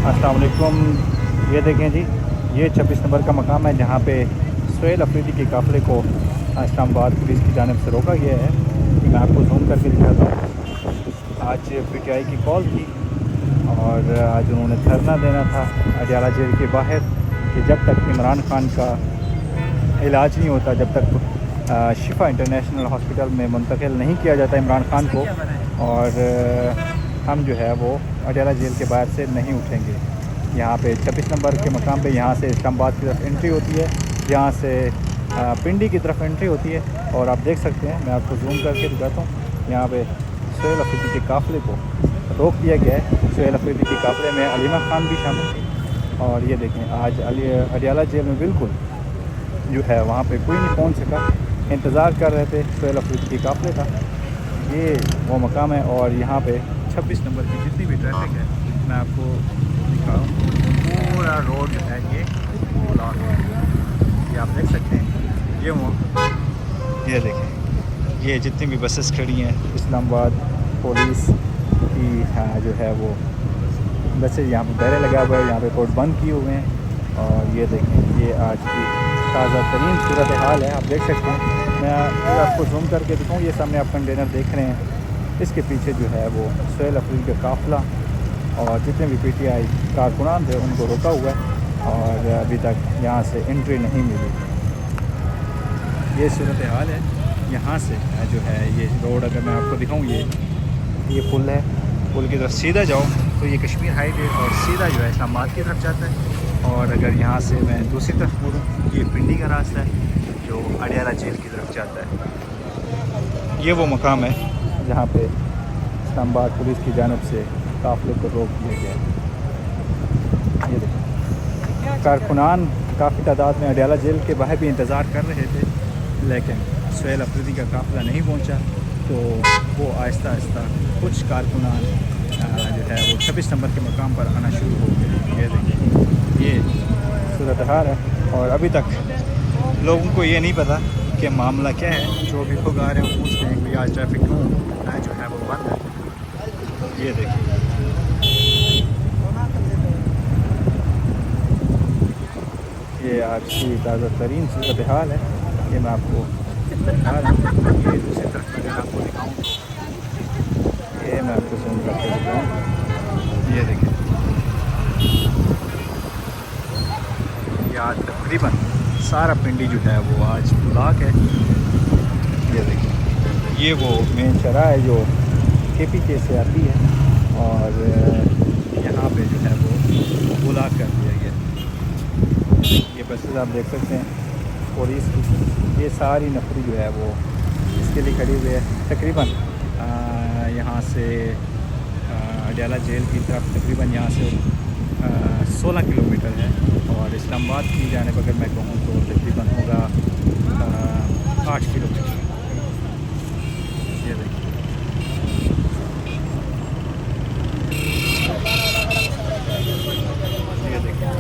अस्सलाम वालेकुम। ये देखें जी, ये 26 नंबर का मकाम है जहाँ पे सुहेल अफरीदी के काफ़िले को इस्लामाबाद पुलिस की जानिब से रोका गया है। मैं आपको जूम करके दिखाता हूँ। आज पीटीआई की कॉल थी और आज उन्होंने धरना देना था अडियाला जेल के बाहर कि जब तक इमरान खान का इलाज नहीं होता, जब तक शिफा इंटरनेशनल हॉस्पिटल में मुंतकिल नहीं किया जाता इमरान खान को, और हम जो है वो अडियाला जेल के बाहर से नहीं उठेंगे। यहाँ पे 26 नंबर के मकाम पे यहाँ से इस्लामाबाद की तरफ एंट्री होती है, यहाँ से पिंडी की तरफ एंट्री होती है। और आप देख सकते हैं, मैं आपको जूम करके दिखाता हूँ, यहाँ पे सुहेल अफरीदी के काफ़िले को रोक दिया गया है। सुहेल अफरीदी के काफ़िले में अलीमा खान भी शामिल थी। और ये देखें, आज अडियाला जेल में बिल्कुल जो है वहाँ पे कोई नहीं पहुँच सका, इंतज़ार कर रहे थे सुहेल अफरीदी के काफ़िले का। ये वो मकाम है और यहाँ पे 26 नंबर की जितनी भी ट्रैफिक है मैं आपको दिखाऊँ। पूरा रोड है ये ब्लॉक है, ये आप देख सकते हैं। ये देखें, ये जितनी भी बसेस खड़ी हैं इस्लामाबाद पुलिस की जो है वो बसेस, यहाँ पे बैरे लगा हुआ है, यहाँ पे रोड बंद किए हुए हैं। और ये देखें, ये आज की ताज़ा तरीन सूरत हाल है, आप देख सकते हैं। मैं आपको जूम करके दिखाऊँ, ये सामने आप कंटेनर देख रहे हैं, इसके पीछे जो है वो सुहेल अफरीदी का काफ़िला और जितने भी पीटीआई कारकुनान थे उनको रोका हुआ है और अभी तक यहाँ से एंट्री नहीं मिली। ये सूरत हाल है यहाँ से जो है। ये रोड अगर मैं आपको दिखाऊँ, ये पुल है, पुल की तरफ सीधा जाओ तो ये कश्मीर हाईवे और सीधा जो है इस्लामाबाद की तरफ जाता है। और अगर यहाँ से मैं दूसरी तरफ मुड़ूँ, ये पिंडी का रास्ता है जो अडियाला जेल की तरफ जाता है। ये वो मकाम है जहाँ पे इस्लामाबाद पुलिस की जानिब से काफ़िले को रोक दिया गया है। ये देखिए, कारकुनान काफ़ी तादाद में अडियाला जेल के बाहर भी इंतज़ार कर रहे थे, लेकिन सुहेल अफरीदी का काफ़िला नहीं पहुंचा, तो वो आहिस्ता आहिस्ता कुछ कारकुनान जो है वो 26 नंबर के मकाम पर आना शुरू हो गए। ये देखिए, ये सूरत हाल है और अभी तक लोगों को ये नहीं पता कि मामला क्या है। जो भी लोग आ रहे हैं पूछते हैं कि आज ट्रैफिक क्यों जो है वो बंद है। ये देखिए, ये आज की ताज़ा तरीन सूरत हाल है, ये मैं आपको दिखा रहा हूँ। ये दूसरी तरफ अगर आपको दिखाऊँ, ये मैं आपको जूम करके दिखाऊँ। ये देखिए, ये आज तकरीबन सारा पिंडी जो है वो आज ब्लॉक है। ये देखिए, ये वो मेन शरा है जो KPK से आती है और यहाँ पे जो है वो ब्लॉक कर दिया गया। ये बसेस आप देख सकते हैं पुलिस की, ये सारी नफरी जो है वो इसके लिए खड़ी हुई है। तकरीबन यहाँ से अडियाला जेल की तरफ तकरीबन यहाँ से 16 किलोमीटर है और इस्लामाबाद की जानिब अगर मैं कहूँ तो तकरीबन होगा 8 किलोमीटर। ये देखिए, ये देखिए,